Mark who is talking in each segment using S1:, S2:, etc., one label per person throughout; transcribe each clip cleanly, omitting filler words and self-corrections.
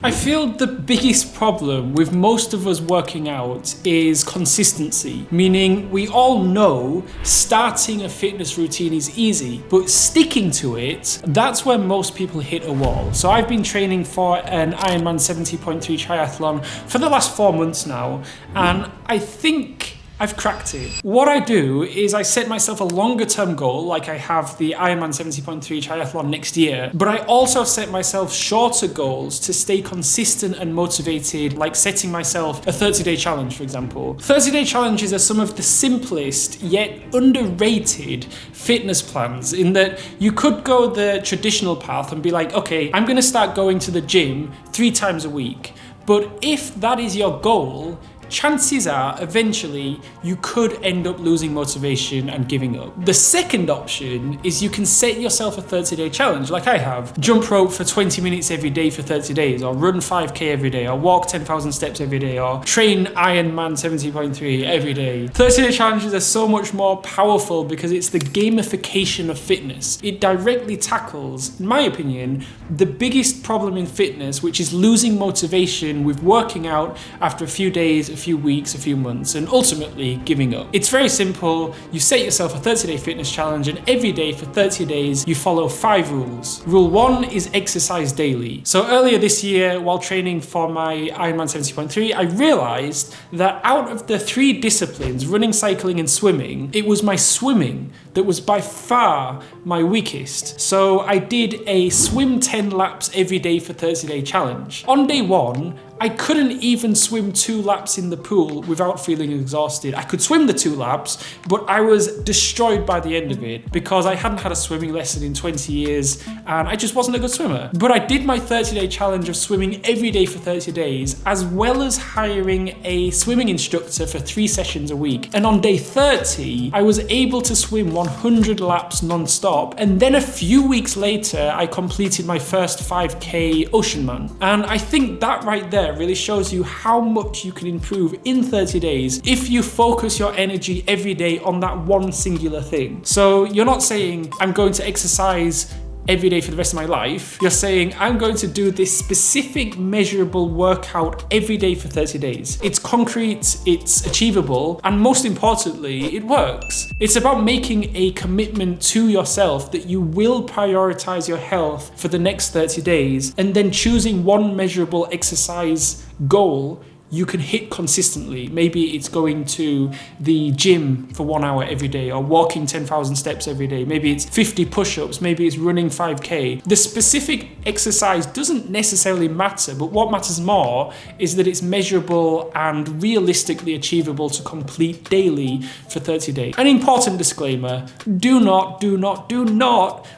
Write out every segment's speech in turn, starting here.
S1: I feel the biggest problem with most of us working out is consistency, meaning we all know starting a fitness routine is easy, but sticking to it, that's where most people hit a wall. So I've been training for an Ironman 70.3 triathlon for the last 4 months now, and I think I've cracked it. What I do is I set myself a longer term goal, like I have the Ironman 70.3 triathlon next year, but I also set myself shorter goals to stay consistent and motivated, like setting myself a 30-day challenge, for example. 30-day challenges are some of the simplest yet underrated fitness plans, in that you could go the traditional path and be like, okay, I'm gonna start going to the gym 3 times a week. But if that is your goal, chances are eventually you could end up losing motivation and giving up. The second option is you can set yourself a 30-day challenge, like I have. Jump rope for 20 minutes every day for 30 days, or run 5k every day, or walk 10,000 steps every day, or train Ironman 70.3 every day. 30-day challenges are so much more powerful because it's the gamification of fitness. It directly tackles, in my opinion, the biggest problem in fitness, which is losing motivation with working out after a few days, a few weeks, a few months, and ultimately giving up. It's very simple. You set yourself a 30-day fitness challenge, and every day for 30 days you follow 5 rules. Rule 1 is exercise daily. So earlier this year, while training for my Ironman 70.3, I realized that out of the 3 disciplines, running, cycling, and swimming, it was my swimming that was by far my weakest. So I did a swim 10 laps every day for 30-day challenge. On day 1, I couldn't even swim 2 laps in the pool without feeling exhausted. I could swim the 2 laps, but I was destroyed by the end of it because I hadn't had a swimming lesson in 20 years and I just wasn't a good swimmer. But I did my 30-day challenge of swimming every day for 30 days, as well as hiring a swimming instructor for 3 sessions a week. And on day 30, I was able to swim 100 laps non-stop. And then a few weeks later, I completed my first 5k Oceanman. And I think that right there really shows you how much you can improve in 30 days if you focus your energy every day on that one singular thing. So you're not saying, I'm going to exercise every day for the rest of my life. You're saying, I'm going to do this specific measurable workout every day for 30 days. It's concrete, it's achievable, and most importantly, it works. It's about making a commitment to yourself that you will prioritize your health for the next 30 days, and then choosing one measurable exercise goal you can hit consistently. Maybe it's going to the gym for 1 hour every day, or walking 10,000 steps every day. Maybe it's 50 push-ups, maybe it's running 5k. The specific exercise doesn't necessarily matter, but what matters more is that it's measurable and realistically achievable to complete daily for 30 days. An important disclaimer, do not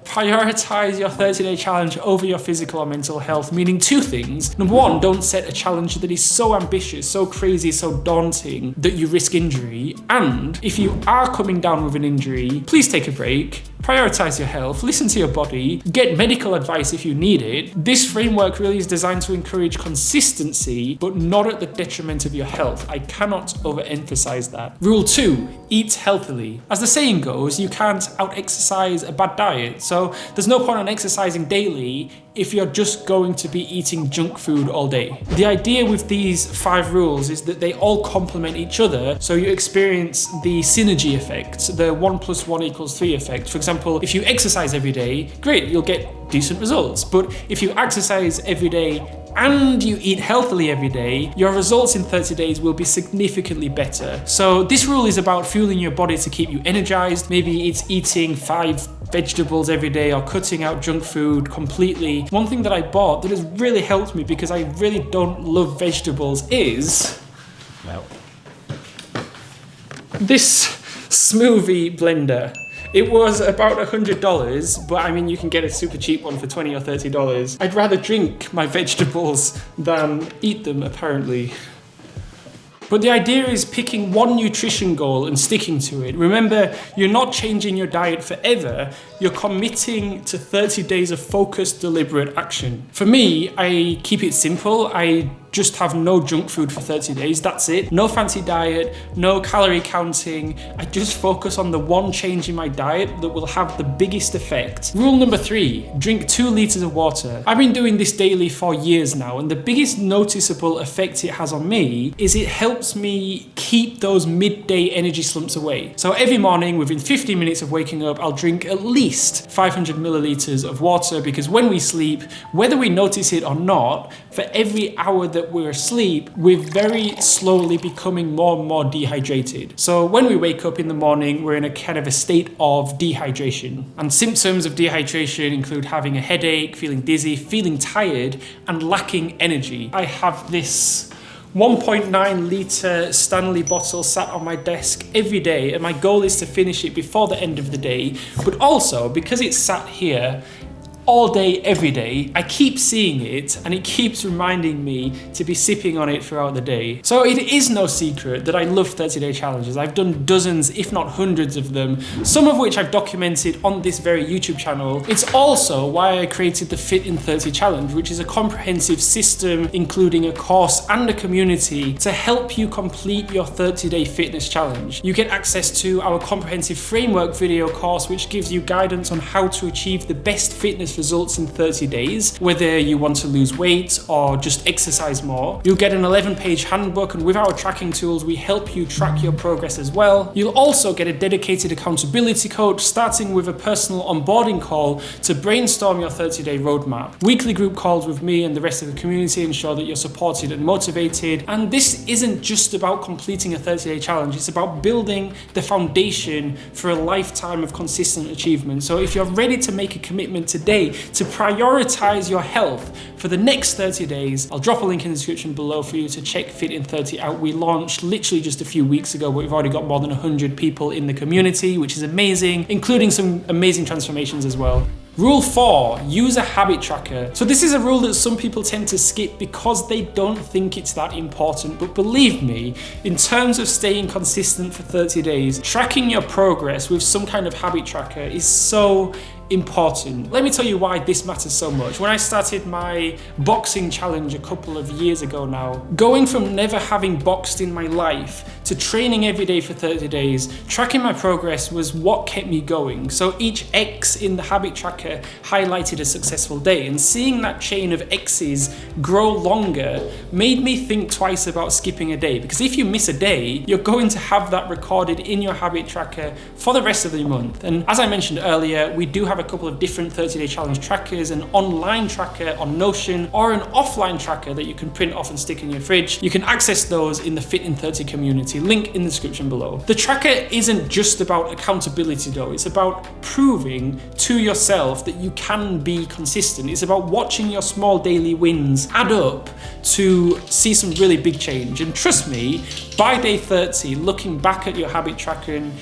S1: prioritize your 30-day challenge over your physical or mental health, meaning 2 things. Number 1, don't set a challenge that is so ambitious, so crazy, so daunting that you risk injury. And if you are coming down with an injury, please take a break. Prioritize your health, listen to your body, get medical advice if you need it. This framework really is designed to encourage consistency, but not at the detriment of your health. I cannot overemphasize that. Rule 2, eat healthily. As the saying goes, you can't out-exercise a bad diet. So there's no point on exercising daily if you're just going to be eating junk food all day. The idea with these 5 rules is that they all complement each other, so you experience the synergy effect, the 1 + 1 = 3 effect. For example, if you exercise every day, great, you'll get decent results. But if you exercise every day and you eat healthily every day, your results in 30 days will be significantly better. So this rule is about fueling your body to keep you energized. Maybe it's eating 5 vegetables every day, or cutting out junk food completely. One thing that I bought that has really helped me, because I really don't love vegetables, is this smoothie blender. It was about $100, but I mean, you can get a super cheap one for $20 or $30. I'd rather drink my vegetables than eat them, apparently. But the idea is picking one nutrition goal and sticking to it. Remember, you're not changing your diet forever. You're committing to 30 days of focused, deliberate action. For me, I keep it simple. I just have no junk food for 30 days. That's it. No fancy diet, no calorie counting. I just focus on the one change in my diet that will have the biggest effect. Rule number 3, drink 2 liters of water. I've been doing this daily for years now, and the biggest noticeable effect it has on me is it helps me keep those midday energy slumps away. So every morning, within 15 minutes of waking up, I'll drink at least 500 milliliters of water, because when we sleep, whether we notice it or not, for every hour that we're asleep, we're very slowly becoming more and more dehydrated. So when we wake up in the morning, we're in a kind of a state of dehydration. And symptoms of dehydration include having a headache, feeling dizzy, feeling tired, and lacking energy. I have this 1.9 litre Stanley bottle sat on my desk every day, and my goal is to finish it before the end of the day. But also, because it's sat here all day, every day, I keep seeing it, and it keeps reminding me to be sipping on it throughout the day. So it is no secret that I love 30-day challenges. I've done dozens, if not hundreds of them, some of which I've documented on this very YouTube channel. It's also why I created the Fit in 30 Challenge, which is a comprehensive system, including a course and a community to help you complete your 30-day fitness challenge. You get access to our comprehensive framework video course, which gives you guidance on how to achieve the best fitness results in 30 days, whether you want to lose weight or just exercise more. You'll get an 11-page handbook, and with our tracking tools, we help you track your progress as well. You'll also get a dedicated accountability coach, starting with a personal onboarding call to brainstorm your 30-day roadmap. Weekly group calls with me and the rest of the community ensure that you're supported and motivated. And this isn't just about completing a 30-day challenge, it's about building the foundation for a lifetime of consistent achievement. So if you're ready to make a commitment today to prioritize your health for the next 30 days, I'll drop a link in the description below for you to check Fit in 30 out. We launched literally just a few weeks ago, but we've already got more than 100 people in the community, which is amazing, including some amazing transformations as well. Rule 4, use a habit tracker. So this is a rule that some people tend to skip because they don't think it's that important. But believe me, in terms of staying consistent for 30 days, tracking your progress with some kind of habit tracker is so important. Let me tell you why this matters so much. When I started my boxing challenge a couple of years ago now, going from never having boxed in my life to training every day for 30 days, tracking my progress was what kept me going. So each X in the habit tracker highlighted a successful day, and seeing that chain of X's grow longer made me think twice about skipping a day, because if you miss a day, you're going to have that recorded in your habit tracker for the rest of the month. And as I mentioned earlier, we do have a couple of different 30-day challenge trackers, an online tracker on Notion or an offline tracker that you can print off and stick in your fridge. You can access those in the Fit in 30 community, link in the description below. The tracker isn't just about accountability though, it's about proving to yourself that you can be consistent. It's about watching your small daily wins add up to see some really big change. And trust me, by day 30, looking back at your habit tracking,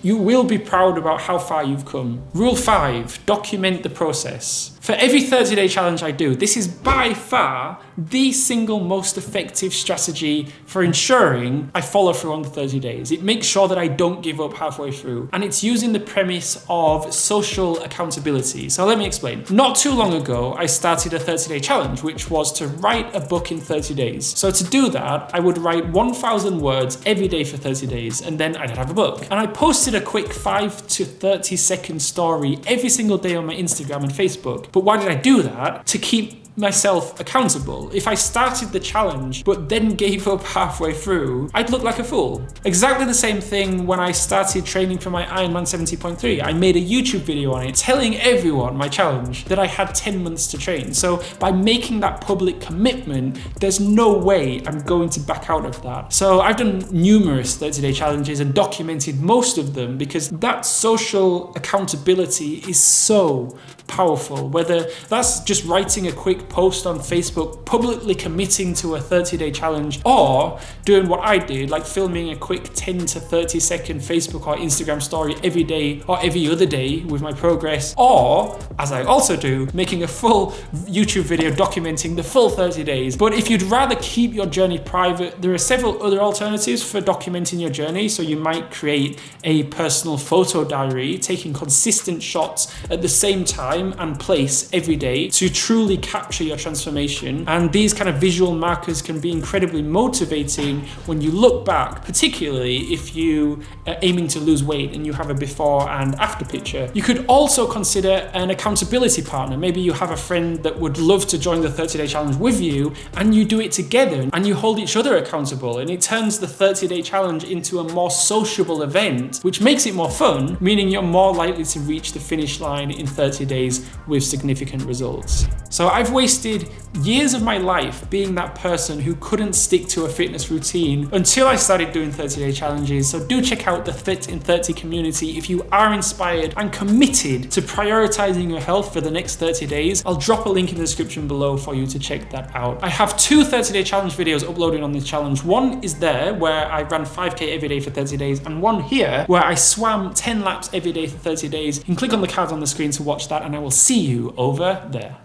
S1: you will be proud about how far you've come. Rule 5, document the process. For every 30-day challenge I do, this is by far the single most effective strategy for ensuring I follow through on the 30 days. It makes sure that I don't give up halfway through. And it's using the premise of social accountability. So let me explain. Not too long ago, I started a 30-day challenge, which was to write a book in 30 days. So to do that, I would write 1,000 words every day for 30 days, and then I'd have a book. And I posted a quick 5 to 30 second story every single day on my Instagram and Facebook. But why did I do that? To keep myself accountable. If I started the challenge but then gave up halfway through, I'd look like a fool. Exactly the same thing when I started training for my Ironman 70.3. I made a YouTube video on it telling everyone my challenge that I had 10 months to train. So by making that public commitment, there's no way I'm going to back out of that. So I've done numerous 30-day challenges and documented most of them because that social accountability is so powerful. Whether that's just writing a quick post on Facebook, publicly committing to a 30-day challenge, or doing what I did, like filming a quick 10 to 30 second Facebook or Instagram story every day or every other day with my progress, or, as I also do, making a full YouTube video documenting the full 30 days. But if you'd rather keep your journey private, there are several other alternatives for documenting your journey. So you might create a personal photo diary, taking consistent shots at the same time and place every day to truly capture capture your transformation. And these kind of visual markers can be incredibly motivating when you look back, particularly if you are aiming to lose weight and you have a before and after picture. You could also consider an accountability partner. Maybe you have a friend that would love to join the 30-day challenge with you, and you do it together and you hold each other accountable, and it turns the 30-day challenge into a more sociable event, which makes it more fun, meaning you're more likely to reach the finish line in 30 days with significant results. So I've wasted years of my life being that person who couldn't stick to a fitness routine until I started doing 30-day challenges. So do check out the Fit in 30 community if you are inspired and committed to prioritizing your health for the next 30 days. I'll drop a link in the description below for you to check that out. I have 2 30-day challenge videos uploaded on this challenge. One is there where I ran 5K every day for 30 days, and one here where I swam 10 laps every day for 30 days. You can click on the cards on the screen to watch that, and I will see you over there.